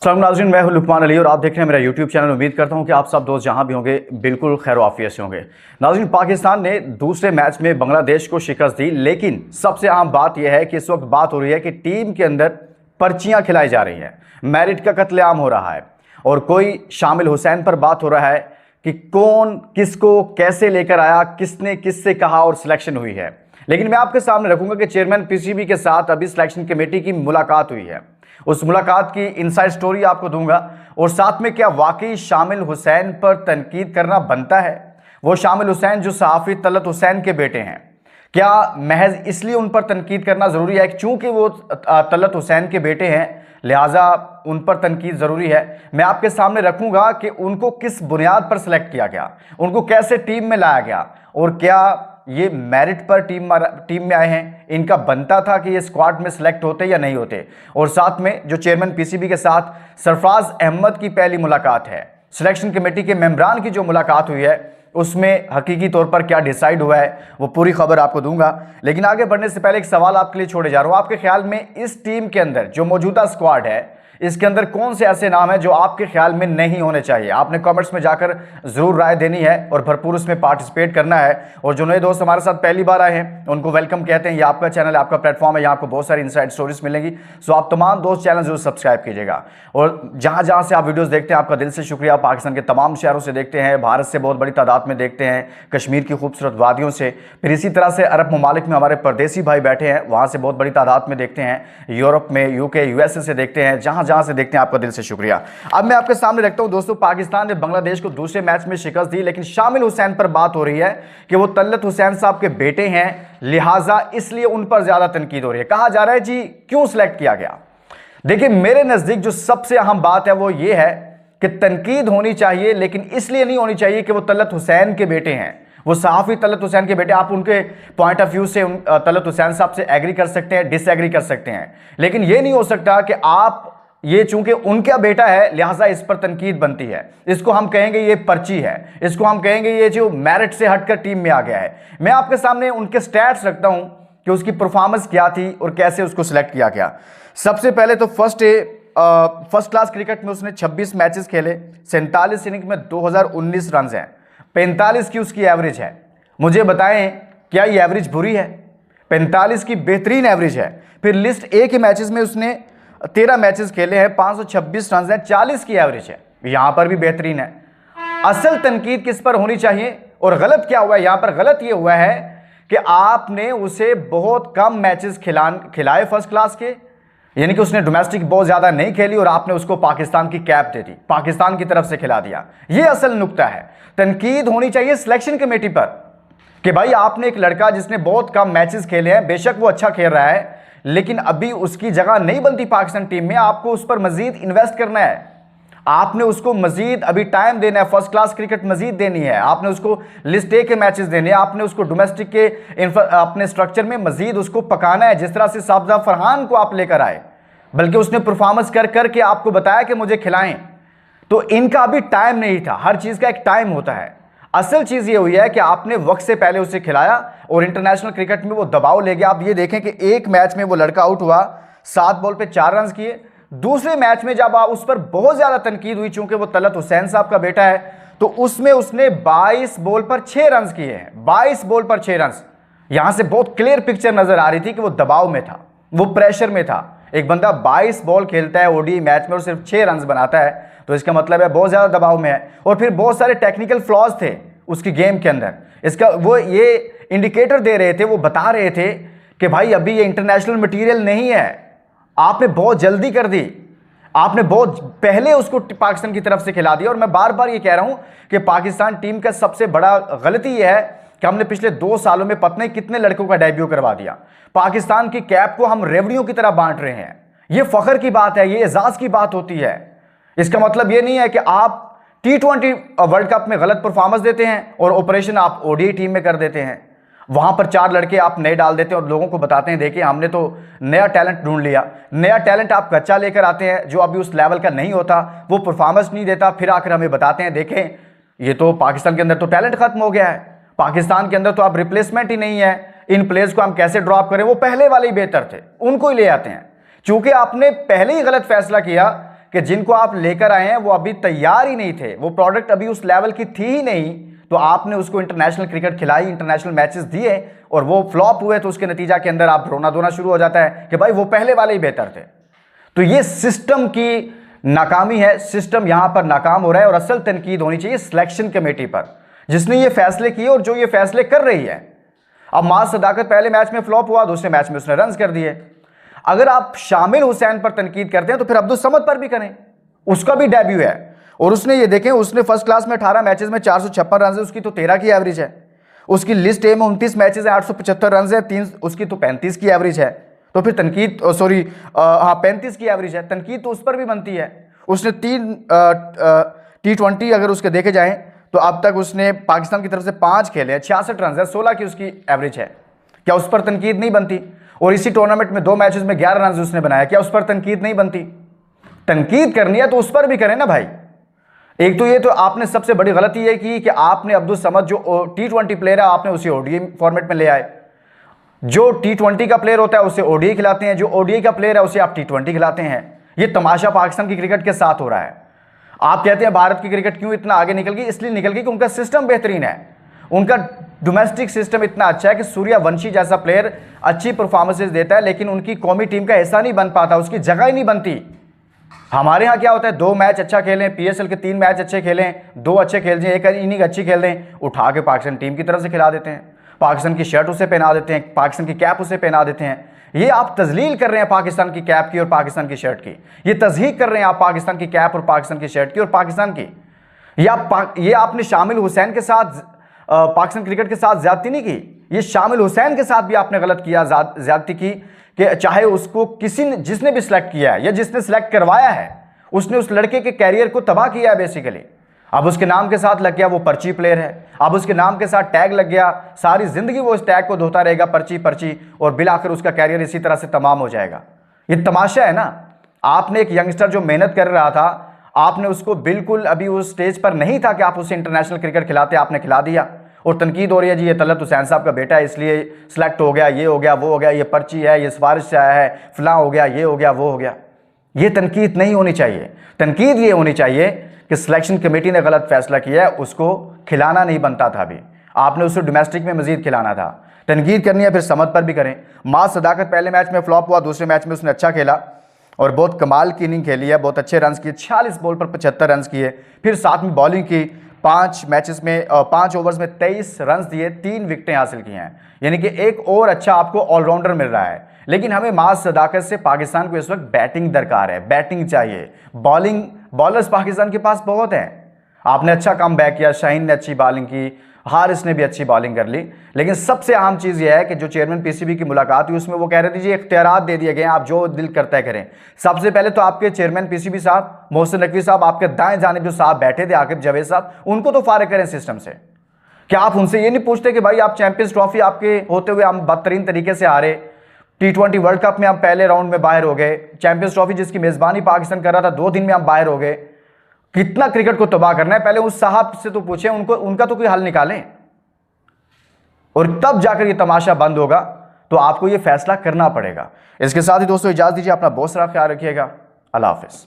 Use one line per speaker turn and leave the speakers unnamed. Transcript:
अस्सलाम नाज़रीन, मैं हूं लुकमान अली और आप देख रहे हैं मेरा यूट्यूब चैनल। उम्मीद करता हूं कि आप सब दोस्त जहां भी होंगे बिल्कुल खैर आफियत से होंगे। नाज़रीन, पाकिस्तान ने दूसरे मैच में बांग्लादेश को शिकस्त दी, लेकिन सबसे अहम बात यह है कि इस वक्त बात हो रही है कि टीम के अंदर पर्चियां खिलाई जा रही हैं, मेरिट का कत्लेआम हो रहा है और कोई शामिल हुसैन पर बात हो रहा है कि कौन किसको कैसे लेकर आया, किसने किससे कहा और सिलेक्शन हुई है। लेकिन मैं आपके सामने रखूंगा कि चेयरमैन पीसीबी के साथ अभी सिलेक्शन कमेटी की मुलाकात हुई है, उस मुलाकात की इनसाइड स्टोरी आपको दूंगा और साथ में क्या वाकई शामिल हुसैन पर तनकीद करना बनता है। वो शामिल हुसैन जो सहाफ़ी तलत हुसैन के बेटे हैं, क्या महज इसलिए उन पर तनकीद करना ज़रूरी है क्योंकि वो तलत हुसैन के बेटे हैं लिहाजा उन पर तनकीद ज़रूरी है। मैं आपके सामने रखूंगा कि उनको किस बुनियाद पर सिलेक्ट किया गया, उनको कैसे टीम में लाया गया और क्या ये मेरिट पर टीम में आए हैं, इनका बनता था कि ये स्क्वाड में सिलेक्ट होते या नहीं होते। और साथ में जो चेयरमैन पीसीबी के साथ सरफराज अहमद की पहली मुलाकात है, सिलेक्शन कमेटी के मेंबरान की जो मुलाकात हुई है उसमें हकीकी तौर पर क्या डिसाइड हुआ है, वो पूरी खबर आपको दूंगा। लेकिन आगे बढ़ने से पहले एक सवाल आपके लिए छोड़े जा रहा हूं। आपके ख्याल में इस टीम के अंदर जो मौजूदा स्क्वाड है, इसके अंदर कौन से ऐसे नाम हैं जो आपके ख्याल में नहीं होने चाहिए? आपने कमेंट्स में जाकर जरूर राय देनी है और भरपूर उसमें पार्टिसिपेट करना है। और जो नए दोस्त हमारे साथ पहली बार आए हैं उनको वेलकम कहते हैं। ये आपका चैनल है, आपका प्लेटफॉर्म है, यहाँ आपको बहुत सारी इनसाइड स्टोरीज मिलेंगी। सो आप तमाम दोस्त चैनल जरूर सब्सक्राइब कीजिएगा और जहां जहां से आप वीडियोस देखते हैं आपका दिल से शुक्रिया। पाकिस्तान के तमाम शहरों से देखते हैं, भारत से बहुत बड़ी तादाद में देखते हैं, कश्मीर की खूबसूरत वादियों से, फिर इसी तरह से अरब ममालिक में हमारे परदेसी भाई बैठे हैं, वहां से बहुत बड़ी तादाद में देखते हैं, यूरोप में, यूके, यूएसए से देखते हैं, जहां जहां से देखते हैं आपका दिल से शुक्रिया। अब मैं आपके सामने रखता हूं दोस्तों, पाकिस्तान ने बांग्लादेश को दूसरे मैच में शिकस्त दी, लेकिन शामिल हुसैन पर बात हो रही है कि वो तलत हुसैन साहब के बेटे हैं, लिहाजा इसलिए उन पर ज्यादा तनकीद हो रही है। कहा जा रहा है जी क्यों सिलेक्ट किया गया। देखिए, मेरे नजदीक जो सबसे अहम बात है वो ये है कि तनकीद होनी चाहिए, लेकिन इसलिए नहीं होनी चाहिए कि वो तलत हुसैन के बेटे हैं, वो सहाफ़ी तलत हुसैन के बेटे। आप उनके पॉइंट ऑफ व्यू से तलत हुसैन साहब से एग्री कर सकते हैं, डिसएग्री कर सकते हैं, लेकिन ये नहीं हो सकता कि आप ये चूंकि उनका बेटा है लिहाजा इस पर तनकीद बनती है, इसको हम कहेंगे ये पर्ची है, इसको हम कहेंगे ये जो मेरिट से हटकर टीम में आ गया है। मैं आपके सामने उनके स्टैट्स रखता हूं कि उसकी परफॉर्मेंस क्या थी और कैसे उसको सिलेक्ट किया गया। सबसे पहले तो फर्स्ट क्लास क्रिकेट में उसने 26 मैचेस खेले, 47 इनिंग में 2019 रन हैं, 45 की उसकी एवरेज है। मुझे बताएं क्या ये एवरेज बुरी है? 45 की बेहतरीन एवरेज है। फिर लिस्ट ए के मैचेस में उसने 13 मैचेस खेले हैं, 526 रन है, 40 की एवरेज है, यहां पर भी बेहतरीन है। असल तनकीद किस पर होनी चाहिए और गलत क्या हुआ है? यहां पर गलत यह हुआ है कि आपने उसे बहुत कम मैचेस खिलाए फर्स्ट क्लास के, यानी कि उसने डोमेस्टिक बहुत ज्यादा नहीं खेली और आपने उसको पाकिस्तान की कैप दे दी, पाकिस्तान की तरफ से खिला दिया। यह असल नुक्ता है। तनकीद होनी चाहिए सिलेक्शन कमेटी पर कि भाई आपने एक लड़का जिसने बहुत कम मैचेस खेले हैं, बेशक वो अच्छा खेल रहा है, लेकिन अभी उसकी जगह नहीं बनती पाकिस्तान टीम में, आपको उस पर मजीद इन्वेस्ट करना है, आपने उसको मजीद अभी टाइम देना है, फर्स्ट क्लास क्रिकेट मजीद देनी है, आपने उसको लिस्ट ए के मैचेस देने हैं, आपने उसको डोमेस्टिक के अपने स्ट्रक्चर में मजीद उसको पकाना है। जिस तरह से साबजा फरहान को आप लेकर आए, बल्कि उसने परफॉर्मेंस कर करके आपको बताया कि मुझे खिलाएं, तो इनका अभी टाइम नहीं था। हर चीज का एक टाइम होता है। असल चीज ये हुई है कि आपने वक्त से पहले उसे खिलाया और इंटरनेशनल क्रिकेट में वो दबाव ले गया। आप ये देखें कि एक मैच में वो लड़का आउट हुआ, 7 बॉल पे 4 रन किए। दूसरे मैच में जब उस पर बहुत ज्यादा तनकीद हुई, चूंकि वो तलत हुसैन साहब का बेटा है, तो उसमें उसने 22 बॉल पर 6 रन किए हैं, 22 बॉल पर 6 रन। यहां से बहुत क्लियर पिक्चर नजर आ रही थी कि वो दबाव में था, वो प्रेशर में था। एक बंदा 22 बॉल खेलता है ओडीआई मैच में और सिर्फ 6 रन बनाता है, तो इसका मतलब है बहुत ज्यादा दबाव में है। और फिर बहुत सारे टेक्निकल फ्लॉज थे उसकी गेम के अंदर, इसका वो ये इंडिकेटर दे रहे थे, वो बता रहे थे कि भाई अभी ये इंटरनेशनल मटेरियल नहीं है, आपने बहुत जल्दी कर दी, आपने बहुत पहले उसको पाकिस्तान की तरफ से खिला दिया। और मैं बार बार ये कह रहा हूं कि पाकिस्तान टीम का सबसे बड़ा गलती यह है कि हमने पिछले 2 सालों में पता नहीं कितने लड़कों का डेब्यू करवा दिया। पाकिस्तान की कैप को हम रेवड़ियों की तरह बांट रहे हैं। यह फख्र की बात है, यह एजाज की बात होती है। इसका मतलब यह नहीं है कि आप T20 वर्ल्ड कप में गलत परफॉर्मेंस देते हैं और ऑपरेशन आप ओडीआई टीम में कर देते हैं, वहां पर 4 लड़के आप नए डाल देते हैं और लोगों को बताते हैं देखिए हमने तो नया टैलेंट ढूंढ लिया। नया टैलेंट आप कच्चा लेकर आते हैं जो अभी उस लेवल का नहीं होता, वो परफॉर्मेंस नहीं देता, फिर आकर हमें बताते हैं देखें ये तो पाकिस्तान के अंदर तो टैलेंट खत्म हो गया है, पाकिस्तान के अंदर तो आप रिप्लेसमेंट ही नहीं है, इन प्लेयर्स को हम कैसे ड्रॉप करें, वो पहले वाले ही बेहतर थे, उनको ही ले आते हैं। चूंकि आपने पहले ही गलत फैसला किया कि जिनको आप लेकर आए हैं वो अभी तैयार ही नहीं थे, वो प्रोडक्ट अभी उस लेवल की थी ही नहीं, तो आपने उसको इंटरनेशनल क्रिकेट खिलाई, इंटरनेशनल मैचेस दिए और वो फ्लॉप हुए, तो उसके नतीजा के अंदर आप रोना धोना शुरू हो जाता है कि भाई वो पहले वाले ही बेहतर थे। तो ये सिस्टम की नाकामी है, सिस्टम यहां पर नाकाम हो रहा है और असल तनकीद होनी चाहिए सिलेक्शन कमेटी पर, जिसने ये फैसले किए और जो ये फैसले कर रही है। अब माज सदाकत पहले मैच में फ्लॉप हुआ, दूसरे मैच में उसने रन कर दिए। अगर आप शामिल हुसैन पर तनकीद करते हैं तो फिर अब्दुल समद पर भी करें, उसका भी डेब्यू है और उसने ये देखें, उसने फर्स्ट क्लास में 18 मैचेस में 456 रन है, उसकी तो 13 की एवरेज है। उसकी लिस्ट ए में 29 मैचेस है, 875 रन है, 3 उसकी तो 35 की एवरेज है। तो फिर तनकीद 35 की एवरेज है, तनकीद तो उस पर भी बनती है। उसने 3 T20 अगर उसके देखे जाएं तो अब तक उसने पाकिस्तान की तरफ से 5 खेले हैं, 66 रन है, 16 की उसकी एवरेज है। क्या उस पर तनकीद नहीं बनती? और इसी टूर्नामेंट में 2 मैचेस में 11 रन उसने बनाया, क्या उस पर तनकीद नहीं बनती? तनकीद करनी है तो उस पर भी करें ना भाई। एक तो ये तो आपने सबसे बड़ी गलती ये की कि आपने अब्दुल समद जो T20 प्लेयर है आपने उसे ओडीआई फॉर्मेट में ले आए। जो T20 का प्लेयर होता है उसे ओडीआई खिलाते हैं, जो ओडीआई का प्लेयर है उसे आप T20 खिलाते हैं। ये तमाशा पाकिस्तान की क्रिकेट के साथ हो रहा है। आप कहते हैं भारत की क्रिकेट क्यों इतना आगे निकल गई? इसलिए निकल गई कि उनका सिस्टम बेहतरीन है, उनका डोमेस्टिक सिस्टम इतना अच्छा है कि सूर्यवंशी जैसा प्लेयर अच्छी परफॉर्मेंसेज देता है लेकिन उनकी कौमी टीम का हिस्सा नहीं बन पाता, उसकी जगह ही नहीं बनती। हमारे यहाँ क्या होता है, 2 मैच अच्छा खेलें, पीएसएल के 3 मैच अच्छे खेलें, 2 अच्छे खेल जाएं, एक इनिंग अच्छी खेल दें, उठा के पाकिस्तान टीम की तरफ से खिला देते हैं, पाकिस्तान की शर्ट उसे पहना देते हैं, पाकिस्तान की कैप उसे पहना देते हैं। ये आप तजलील कर रहे हैं पाकिस्तान की कैप की और पाकिस्तान की शर्ट की, ये तजहीक कर रहे हैं आप पाकिस्तान की कैप और पाकिस्तान की शर्ट की और पाकिस्तान की। ये आपने शामिल हुसैन के साथ पाकिस्तान क्रिकेट के साथ ज्यादती नहीं की, ये शामिल हुसैन के साथ भी आपने गलत किया, ज्यादती की कि चाहे उसको किसी ने, जिसने भी सिलेक्ट किया है या जिसने सिलेक्ट करवाया है, उसने उस लड़के के कैरियर को तबाह किया है बेसिकली। अब उसके नाम के साथ लग गया वो पर्ची प्लेयर है, अब उसके नाम के साथ टैग लग गया, सारी जिंदगी वो इस टैग को धोता रहेगा, पर्ची पर्ची, और बिलाखिर उसका कैरियर इसी तरह से तमाम हो जाएगा। ये तमाशा है ना। आपने एक यंगस्टर जो मेहनत कर रहा था, आपने उसको बिल्कुल अभी उस स्टेज पर नहीं था कि आप उसे इंटरनेशनल क्रिकेट खिलाते, आपने खिला दिया और तनकीद हो रही है जी ये तलत हुसैन साहब का बेटा है इसलिए सिलेक्ट हो गया, ये हो गया, वो हो गया, ये पर्ची है, ये सिफारिश से आया है, फलां हो गया, ये हो गया, वो हो गया। ये तनकीद नहीं होनी चाहिए। तनकीद ये होनी चाहिए कि सिलेक्शन कमेटी ने गलत फैसला किया है, उसको खिलाना नहीं बनता था, अभी आपने उसे डोमेस्टिक में मजीद खिलाना था। तनकीद करनी है फिर समझ पर भी करें। माज सदाकत पहले मैच में फ्लॉप हुआ, दूसरे मैच में उसने अच्छा खेला और बहुत कमाल की इनिंग खेली है, बहुत अच्छे रन किए, 46 बॉल पर 75 रन किए, फिर साथ में बॉलिंग की, 5 मैचेस में 5 ओवर्स में 23 रन दिए, 3 विकेटें हासिल की हैं, यानी कि एक और अच्छा आपको ऑलराउंडर मिल रहा है। लेकिन हमें माज सदाकत से पाकिस्तान को इस वक्त बैटिंग दरकार है, बैटिंग चाहिए। बॉलर्स पाकिस्तान के पास बहुत हैं। आपने अच्छा कम बैक किया, शाहीन ने अच्छी बॉलिंग की, हारिस ने भी अच्छी बॉलिंग कर ली, लेकिन सबसे अहम चीज़ यह है कि जो चेयरमैन पीसीबी की मुलाकात हुई उसमें वो कह रहे थे जी इख्तियारात दे दिए गए, आप जो दिल करता है करें। सबसे पहले तो आपके चेयरमैन पीसीबी साहब मोहसिन नकवी साहब, आपके दाएं जानिब जो साहब बैठे थे आकिब जावेद साहब, उनको तो फारिग करें सिस्टम से। क्या आप उनसे ये नहीं पूछते कि भाई आप चैंपियंस ट्रॉफी आपके होते हुए हम बदतरीन तरीके से हारे, T20 वर्ल्ड कप में हम पहले राउंड में बाहर हो गए, चैंपियंस ट्रॉफी जिसकी मेजबानी पाकिस्तान कर रहा था 2 दिन में हम बाहर हो गए, कितना क्रिकेट को तबाह करना है, पहले उस साहब से तो पूछें, उनका तो कोई हल निकालें और तब जाकर ये तमाशा बंद होगा। तो आपको ये फैसला करना पड़ेगा। इसके साथ ही दोस्तों इजाजत दीजिए, अपना बहुत सारा ख्याल रखिएगा। अल्लाह हाफिज़।